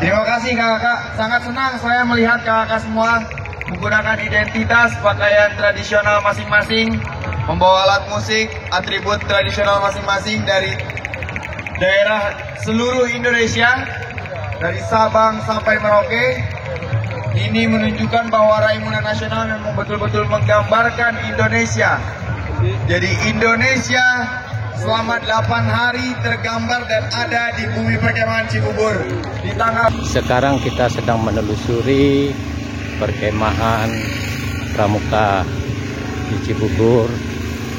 Terima kasih kakak, sangat senang saya melihat kakak semua menggunakan identitas pakaian tradisional masing-masing, membawa alat musik, atribut tradisional masing-masing dari daerah seluruh Indonesia, dari Sabang sampai Merauke. Ini menunjukkan bahwa Raimuna Nasional memang betul-betul menggambarkan Indonesia. Jadi Indonesia selama 8 hari tergambar dan ada di bumi perkemahan Cibubur. Di tanggal sekarang kita sedang menelusuri perkemahan pramuka di Cibubur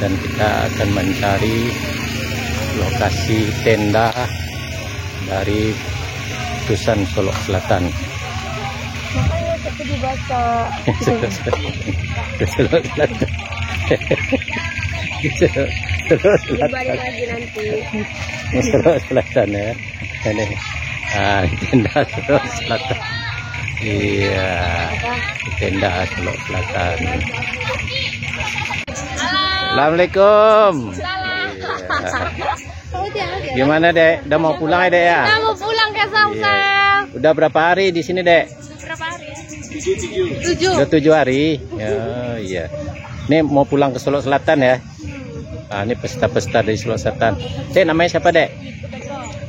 dan kita akan mencari lokasi tenda dari Dusun Solok Selatan. Solok Selatan. Balik lagi nanti. Solok Selatan ya. Ini tenda Solok Selatan. Iya, tenda Solok Selatan. Assalamualaikum. Iya. Gimana Dek? Udah mau pulang ya Dek ya? Udah mau pulang ke Samsel. Iya. Udah berapa hari di sini Dek? Berapa hari? 7. Udah 7 hari. Ya, iya. Ini mau pulang ke Solok Selatan ya? Nah, ini pesta-pesta dari Solok Selatan. Dek, namanya siapa Dek?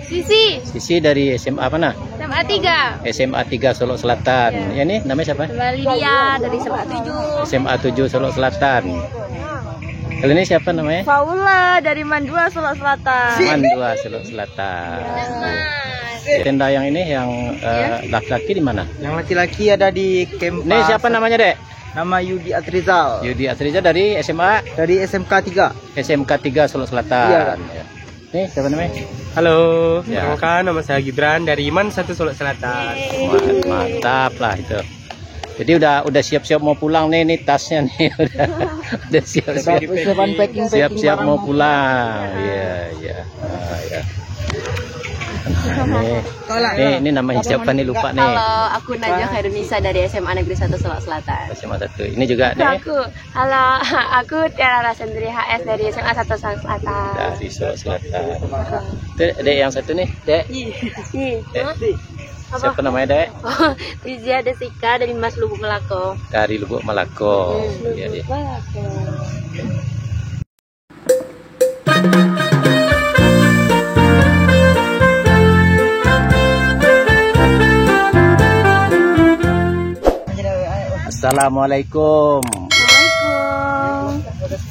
Sisi. Sisi dari SMA apa nah? SMA 3. SMA 3 Solok Selatan. Ya ini namanya siapa? Lydia dari SMA 7. SMA 7 Solok Selatan. Kali ini siapa namanya? Paula dari Mandua Solok Selatan. Mandua Solok Selatan. Tenda yang ini yang laki-laki di mana? yang laki-laki ada di camp. Ini siapa namanya Dek? Nama Yudi Atrizal Yudi Atriza dari SMA? dari SMK 3. SMK 3 Solok Selatan. Iya. Ini siapa namanya? Halo, Ya. perkenalkan nama saya Gibran dari Iman 1 Solok Selatan. Mantap lah itu. Jadi udah siap-siap mau pulang nih, tasnya nih udah siap-siap mau pulang. Iya, iya. Ah, ya. Ini namanya siapa nih, lupa nih. Halo, aku Najwa Khairunisa dari SMA Negeri 1 Solok Selatan. SMA 1. Ini juga nih Aku Tiara Rasendri HS dari SMA 1 Solok Selatan. dari Solok Selatan. Dek yang satu nih, Dek. Siapa namanya Dek? Rizia Desika dari Mas Lubuk Melako. Dari Lubuk Melako. Iya, iya. Assalamualaikum.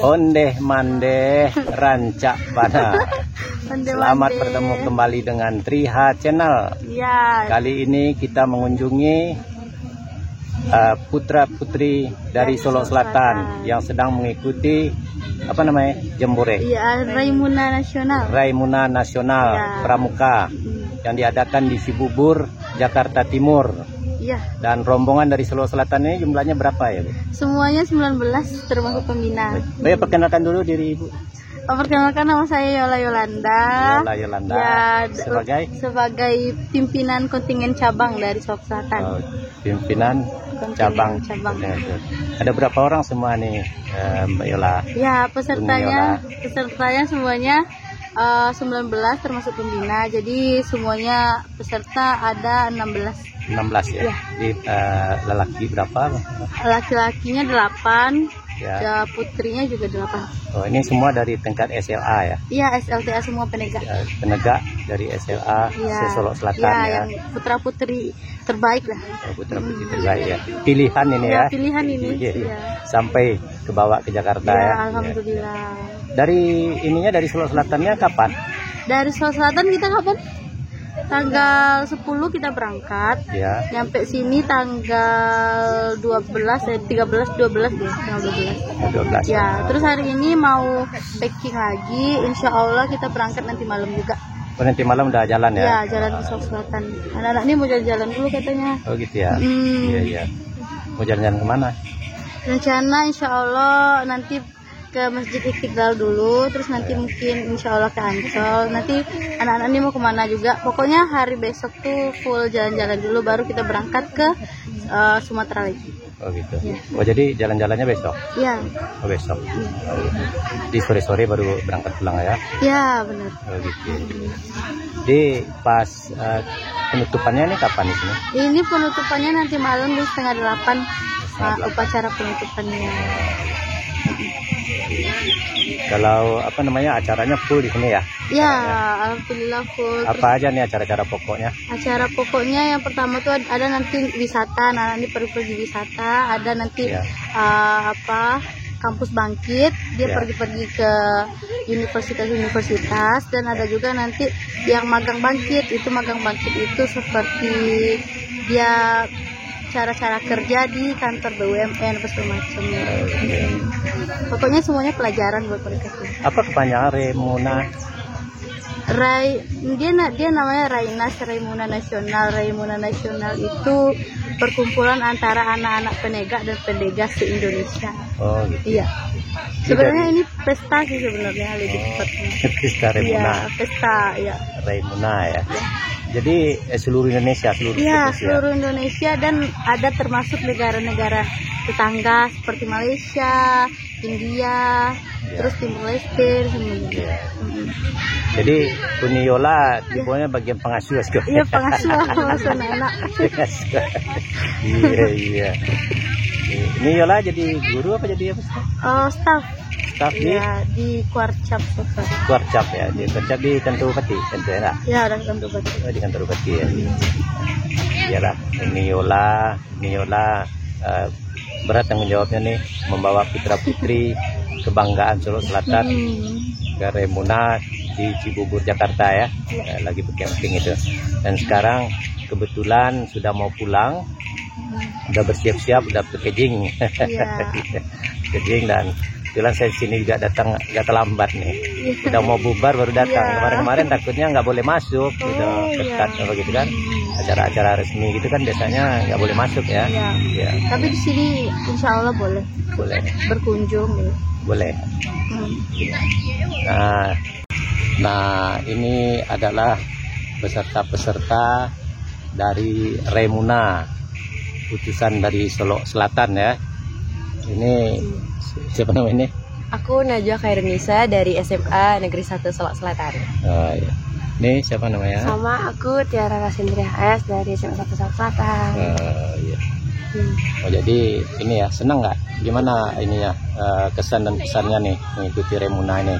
Ondeh mandeh rancak pada. Selamat bertemu kembali dengan Triha Channel. Ya. Kali ini kita mengunjungi putra-putri dari Solok Selatan yang sedang mengikuti apa namanya? Jembore. Iya, Raimuna Nasional. Raimuna Nasional Ya. Pramuka yang diadakan di Cibubur, Jakarta Timur. Iya. Dan rombongan dari Solok Selatan ini jumlahnya berapa ya, Bu? Semuanya 19 termasuk pembina. Baik, perkenalkan dulu diri Ibu. Perkenalkan, nama saya Yola Yolanda. Yola Yolanda. Ya, sebagai pimpinan kontingen cabang dari Solok Selatan. Pimpinan cabang. Ada berapa orang semua nih, Mbak Yola? Ya, pesertanya semuanya 19 termasuk pembina. Jadi semuanya peserta ada 16. 16 ya. Ya. Di lelaki berapa? Laki-lakinya 8. Ya. Ya, putrinya juga 8. Oh, ini semua dari tingkat SLA ya. Iya, SLTA semua penegak. Ya, penegak dari SLA Solok Selatan ya. Yang putra-putri terbaik lah. Putra putri terbaik ya. Pilihan ini ya. Pilihan ini. Iya. Ya. Sampai ke bawah ke Jakarta ya. Alhamdulillah. Dari ininya dari Solok Selatannya kapan? Dari Solok Selatan kita kapan? Tanggal 10 kita berangkat. Ya. Nyampe sini tanggal 13 deh, tanggal 12. 12. Ya, terus hari ini mau packing lagi. Insya Allah kita berangkat nanti malam juga. Oh, nanti malam udah jalan ya? Ya, jalan ke Solok Selatan. Anak-anak ini mau jalan-jalan dulu katanya. Oh gitu ya? Iya, iya. Mau jalan-jalan kemana? Rencana insya Allah nanti ke Masjid Istiqlal dulu, terus nanti mungkin insya Allah ke Ancol. Nanti anak-anak ini mau kemana juga. Pokoknya hari besok tuh full jalan-jalan dulu, baru kita berangkat ke Sumatera lagi. Oh gitu. Ya. Oh jadi jalan-jalannya besok? Ya, Oh besok. Oh, gitu. Di sore-sore baru berangkat pulang ya? ya benar. Oh gitu. Jadi pas penutupannya ini kapan di sini? Ini penutupannya nanti malam di 7:30, 7:30. upacara penutupannya. Kalau apa namanya acaranya full di sini ya? Ya, alhamdulillah full. Terus Apa aja nih acara-acara pokoknya? acara pokoknya yang pertama tuh ada nanti wisata, nah ini pergi wisata, ada nanti Ya. Kampus Bangkit, dia Ya. pergi-pergi ke universitas-universitas, dan ada juga nanti yang magang bangkit. Itu magang bangkit itu seperti dia cara-cara kerja di kantor BUMN apa segala macam. Pokoknya semuanya pelajaran buat mereka sih. Apa kepanjangan Remuna? Dia namanya Raimuna Nasional. Raimuna Nasional itu perkumpulan antara anak-anak penegak dan pendega se-Indonesia. Oh gitu. Iya. Sebenarnya ini pesta sih sebenarnya lebih tepatnya. Pesta Remuna. Iya, pesta ya. Raimuna ya. Jadi seluruh Indonesia, seluruh Iya, Indonesia. seluruh Indonesia, dan ada termasuk negara-negara tetangga seperti Malaysia, India, terus Timur Leste semuanya. Iya. Jadi Kuniola tibonya bagian pengasuh juga. Iya, pengasuh anak-anak. Pengasuh. Iya. Ini Yola jadi guru apa jadi apa sih? Oh, staff. Staff di Ya, di Kuarcap Sofa. Kuarcap ya, di Kuarcap di kantor bupati, tentu ya. Ya, ada kantor bupati. Oh, di kantor bupati ya. Iyalah, ini Yola berat tanggung jawabnya nih membawa putra putri kebanggaan Solo Selatan ke Remuna di Cibubur Jakarta ya. Lagi bercamping itu. Dan sekarang kebetulan sudah mau pulang, udah bersiap-siap, udah packaging. Iya. Packaging, dan kebetulan saya sini juga datang agak terlambat nih. Udah mau bubar baru datang. Iya. Kemarin-kemarin takutnya nggak boleh masuk, udah ketat iya. apa gitu kan. Acara-acara resmi gitu kan biasanya nggak boleh masuk ya. Iya. Iya, Tapi di sini insya Allah boleh boleh, berkunjung. Ya. boleh. Nah, ini adalah peserta-peserta dari Remuna, utusan dari Solo Selatan ya. Ini siapa namanya ini? Aku Najwa Khairunisa dari SMA Negeri 1 Solo Selatan. Oh, iya. Ini siapa namanya? Sama aku Tiara Rasindria AS dari SMA 1 Solo Selatan. Iya. Oh, jadi ini ya, senang nggak? Gimana ininya kesan dan pesannya nih mengikuti Remuna ini?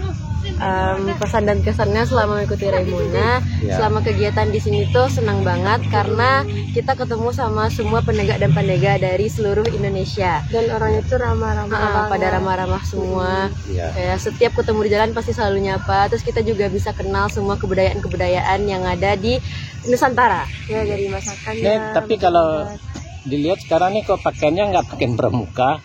Pesan dan kesannya selama mengikuti Remuna, Ya. selama kegiatan di sini tuh senang banget karena kita ketemu sama semua penegak dan pendega dari seluruh Indonesia. Dan orangnya tuh ramah-ramah, pada ramah-ramah semua. Iya. Kayak setiap ketemu di jalan pasti selalu nyapa. Terus kita juga bisa kenal semua kebudayaan-kebudayaan yang ada di Nusantara. Ya, dari masakannya. Tapi kalau dilihat sekarang nih kok pakaiannya nggak pakaian pramuka.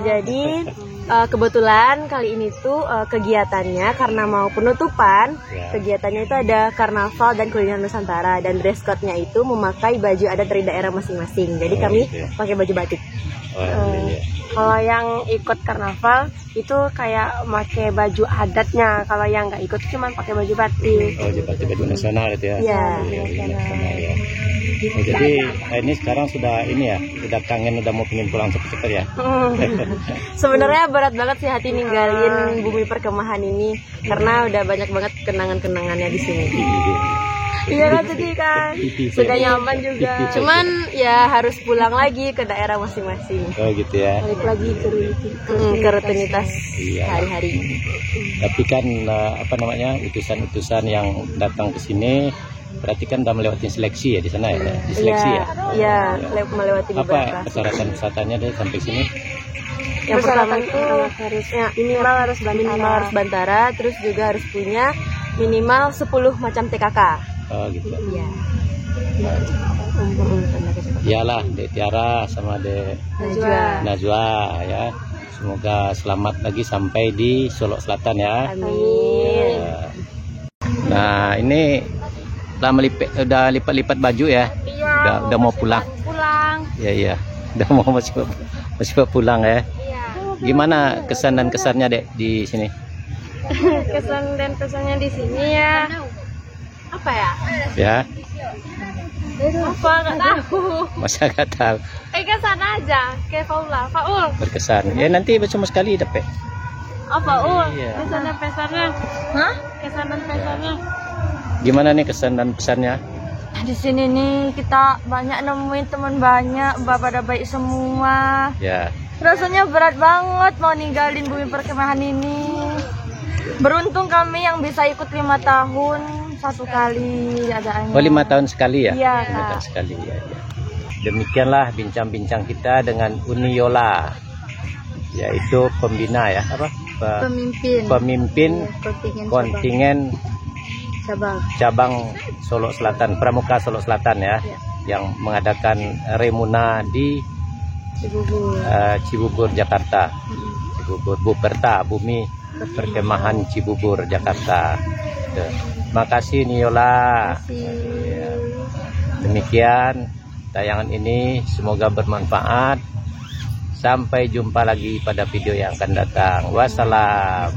Jadi kebetulan kali ini tuh kegiatannya karena mau penutupan, Ya. kegiatannya itu ada karnaval dan kuliner Nusantara, dan dress code-nya itu memakai baju adat dari daerah masing-masing. Jadi Oh, kami gitu ya. pakai baju batik. Oh, iya. Kalau yang ikut karnaval itu kayak pakai baju adatnya. Kalau yang nggak ikut cuma pakai baju batik. Oh, baju nasional itu ya. Iya. Nasional ya. Oh, jadi ini sekarang sudah ini ya, udah kangen, udah mau pengen pulang cepet-cepet ya. Sebenarnya berat banget sih hati ninggalin bumi perkemahan ini karena udah banyak banget kenangan-kenangannya di sini. Iya kan, jadi kan sudah nyaman juga. Cuman ya harus pulang lagi ke daerah masing-masing. Oh gitu ya. Balik lagi Ke rutinitas Iya. hari-hari. Tapi kan apa namanya, utusan-utusan yang datang ke sini berarti kan udah melewati seleksi ya di sana ya. Diseleksi ya. Iya, melewati beberapa. Apa persyaratan-persyaratannya deh sampai sini? Yang pertama itu minimal harus minimal harus bantara, terus juga harus punya minimal 10 macam TKK. Oh gitu. Iya. Iyalah, Dek Tiara sama Dek Najwa ya. Semoga selamat lagi sampai di Solo Selatan ya. Amin. Nah, ini udah lipat-lipat baju ya. Iya, Udah mau pulang. Iya. Udah mau masih mau pulang ya. Gimana kesan dan kesannya Dek di sini? Kesan dan pesannya di sini ya. Apa ya? Ya, Apa nggak tahu. masa nggak tahu. ke sana aja, ke Faula. Faul. Berkesan. Ya nanti cuma sekali dapat. Oh, Faul. Iya. Kesan dan pesannya. Hah? Kesan dan pesannya. Gimana nih kesan dan pesannya? Di sini nih kita banyak nemuin teman banyak, pada baik semua. Ya. Rasanya berat banget mau ninggalin bumi perkemahan ini. Beruntung kami yang bisa ikut 5 tahun satu kali adaannya. Oh 5 tahun sekali ya? Iya, 5 Kak. tahun sekali ya. Demikianlah bincang-bincang kita dengan Uniola, yaitu pembina ya apa? Pemimpin Iya, kontingen cabang Solo Selatan, Pramuka Solo Selatan ya, yang mengadakan Remuna di Cibubur, Jakarta. Cibubur, Buperta, Bumi Perkemahan Cibubur, Jakarta. Terima kasih Niola. Ya. Demikian tayangan ini, semoga bermanfaat. Sampai jumpa lagi pada video yang akan datang. Wassalam.